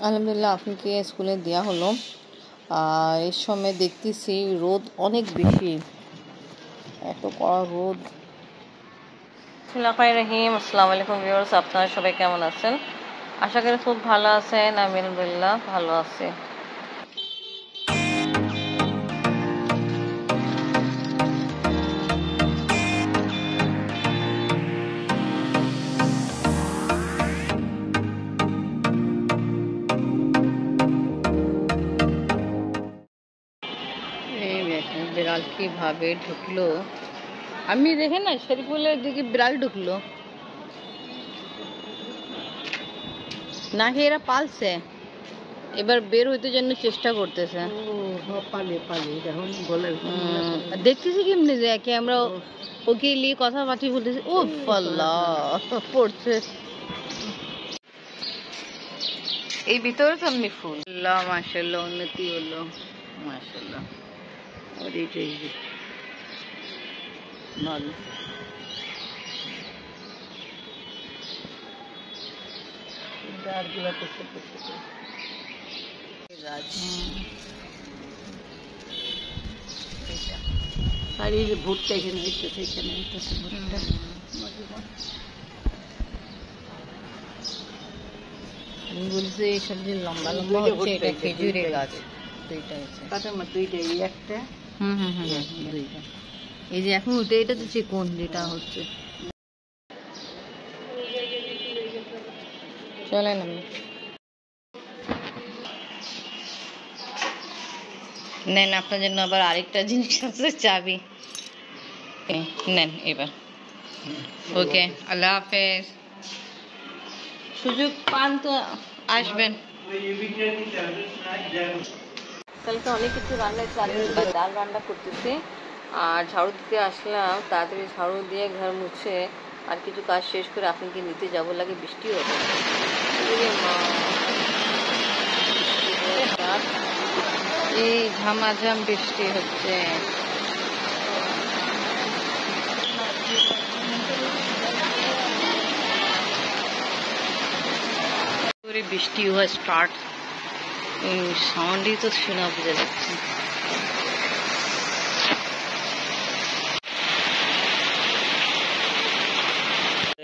আলহামদুলিল্লাহ আপনাকে স্কুলে দেওয়া হলো। আর এই সময় দেখতেছি রোদ অনেক বেশি, এত কড়া রোদ। বিসমিল্লাহির রহিম। আসসালামু আলাইকুম ভিউয়ার্স, আপনারা সবাই কেমন আছেন? আশা করি খুব ভালো আছেন। আমি আলহামদুলিল্লাহ ভালো আছি। বিড়াল কিভাবে ঢুকলো, আমি দেখে না শরীফুলের দিকে বিড়াল ঢুকলো নাকি এরা পালছে, এবার বের হইতে জন্য চেষ্টা করতেছে। দেখতেছি কেমনি দেখে আমরা ওকে নিয়ে কথাবার্তা বলতেছি। ও আল্লাহ পড়ছে এই ভিতরে তো এমনি ফুল। আল্লাহ মাশাআল্লাহ, উন্নতি হলো মাশাআল্লাহ। আর এইটাই ভালো। গাছগুলো তো ছোট ছোট গাছ। আর এই যে ভুট্টা এখানে হইতেছে, এখানে হইতেছে ভুট্টা। আমি বলছি এইসব যে লম্বা লম্বা হচ্ছে এটা খেজুরের গাছ। দুইটা আছে দুইটা, এই একটা দুইটা। এই যে এখন ওটা, এটা তো চিকন যেটা হচ্ছে। চলেন আমি নেন, আপনার জন্য আবার আরেকটা জিনিস আছে, চাবি নেন এবার। ওকে, আল্লাহ হাফেজ। সুযোগ পান তো আসবেন। কালকে অনেক কিছু রান্না, ডাল রান্না করতেছি আর ঝাড়ু দিতে আসলাম। তাড়াতাড়ি ঝাড়ু দিয়ে ঘর মুছে আর কিছু কাজ শেষ করে আপনাকে নিতে যাবো, লাগে বৃষ্টি হবে। এই ঝামাঝাম বৃষ্টি হচ্ছে। বৃষ্টি হওয়া স্টার্ট, সাউন্ডই তো শোনা বোঝা যাচ্ছে।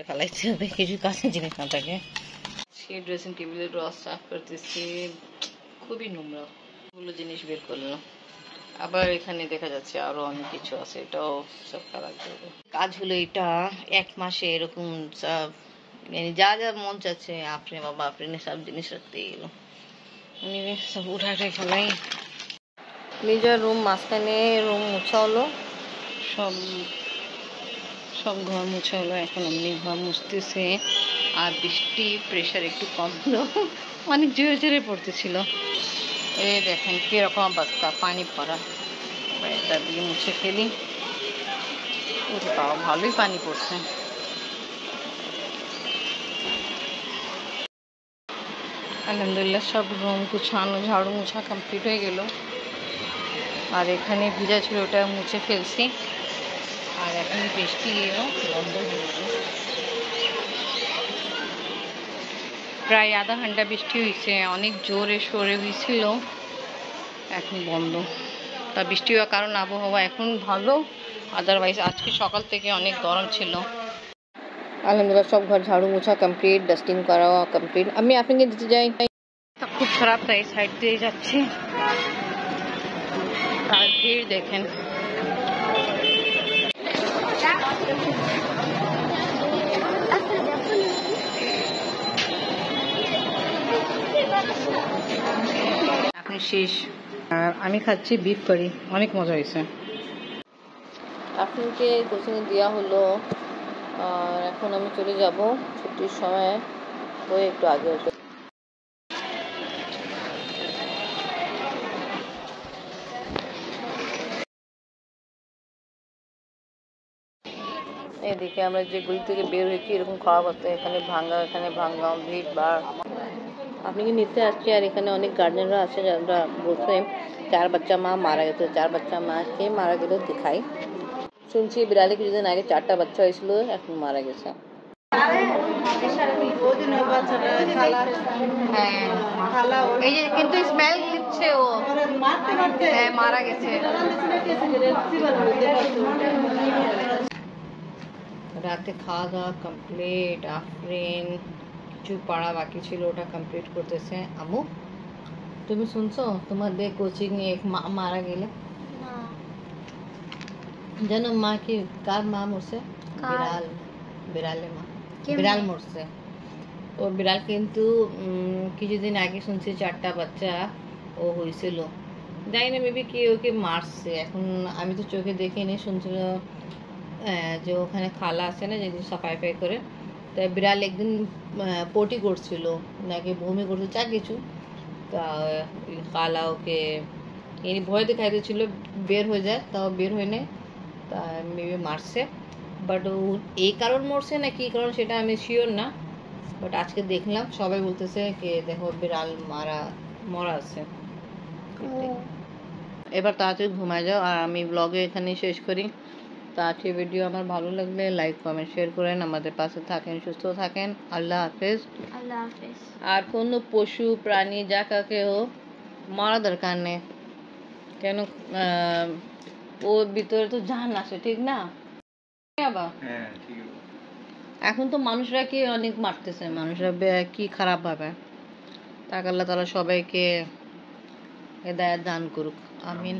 ফেলাইতে হবে কিছু কাছে জিনিস না থাকে। সেই ড্রেসিং টেবিলের রস সাফ করতেছি, খুবই নোংরা, গুলো জিনিস বের করলাম। আবার এখানে দেখা যাচ্ছে আরো অনেক কিছু আছে, এটাও সব ফেলা করবো। কাজ হলো এটা, এক মাসে এরকম সব যা যা মন চাচ্ছে আপনি বাবা আপনি সব জিনিস রাখতে গেল, সব উঠাতে ফেলাই। নিজের রুম মাঝখানে রুম মুছা হলো, সব সব ঘর মুছা হলো। এখন এমনি ঘর মুছতেছে আর বৃষ্টি প্রেশার একটু কম হলো, অনেক জোরে জোরে পড়তেছিল। এই দেখেন কিরকম অবস্থা, পানি পড়া। এটা দিয়ে মুছে ফেলি। বাবা ভালোই পানি পড়ছে। আলহামদুলিল্লাহ সব রুম গুছানো, ঝাড়ু মুছা কমপ্লিট হয়ে গেল। আর এখানে ভিজা ছিল, ওটা মুছে ফেলছি। আর এখন বৃষ্টি এলো, বন্ধ হয়ে গেল। প্রায় আধা ঘন্টা বৃষ্টি হয়েছে, অনেক জোরে সরে হয়েছিল, এখন বন্ধ। তা বৃষ্টি হওয়ার কারণ আবহাওয়া এখন ভালো, আদারওয়াইজ আজকে সকাল থেকে অনেক গরম ছিল। আলহামদুলিল্লাহ সব ঘর ঝাড়ু মোছা কমপ্লিট, ডাস্টিং করা কমপ্লিট। আমি আপনাকে দিতে যাই, খুব খারাপ, তাই সাইড দিয়ে যাচ্ছি। আর ভিড় দেখেন। এখন শেষ। আর আমি খাচ্ছি বিফ কারি, অনেক মজা হয়েছে। আপনাকে কোচিং দেওয়া হলো আর এখন আমি চলে যাব, ছুটির সময় হয়ে একটু আগে হতো। এদিকে আমরা যে গুলি থেকে বের হয়েছি এরকম খাওয়া অবস্থা, এখানে ভাঙ্গা ভিড় বার। আপনি কি নিতে আসছি আর এখানে অনেক গার্জেনরা আছে যারা বলছে 4 বাচ্চা মা মারা গেছে। 4 বাচ্চা মা কে মারা গেল দেখাই। শুনছি বিড়ালে কিছুদিন আগে 4টা বাচ্চা হয়েছিল, এখন মারা গেছে। হ্যাঁ এই যে কিন্তু স্মেল দিচ্ছে ও হ্যাঁ মারা গেছে রাতে খাওয়া দাওয়া কমপ্লিট আফরিন কিছু পড়া বাকি ছিল ওটা কমপ্লিট করতেছে আমু তুমি শুনছো তোমাদের কোচিং এ এক মা মারা গেলে জানো মা কি কার মা মরছে বিড়াল বিড়ালের মা বিড়াল মরছে ও বিড়াল কিন্তু কিছুদিন আগে শুনছি 4টা বাচ্চা ও হয়েছিল জানি না মেবি কি ওকে মারছে এখন আমি তো চোখে দেখিনি শুনছিল যে ওখানে খালা আছে না যেদিন সাফাই ফাই করে তাই বিড়াল একদিন পটি করছিল নাকি বমি করছিল যা কিছু তা খালা ওকে এনে ভয় দেখাই দিয়েছিল বের হয়ে যায় তাও বের হয়ে নেয় তা মেবি মারছে বাট ও এই কারণ মরছে না কি কারণ সেটা আমি শিওর না বাট আজকে দেখলাম সবাই বলতেছে কি দেখো বিড়াল মরা আছে এবার তাড়াতাড়ি ঘুমায় যাও আর আমি ব্লগে এখানে শেষ করি তাড়াতাড়ি ভিডিও আমার ভালো লাগলে লাইক কমেন্ট শেয়ার করেন আমাদের পাশে থাকেন সুস্থ থাকেন আল্লাহ হাফেজ আর কোনো পশু প্রাণী যা কাকে ও মারা দরকার নেই কেন ওর ভিতরে তো জান আছে ঠিক না এখন তো মানুষরা কি অনেক মারতেছে মানুষরা কি খারাপ ভাবে তাক আল্লাহ তাআলা সবাইকে হেদায়েত দান করুক আমিন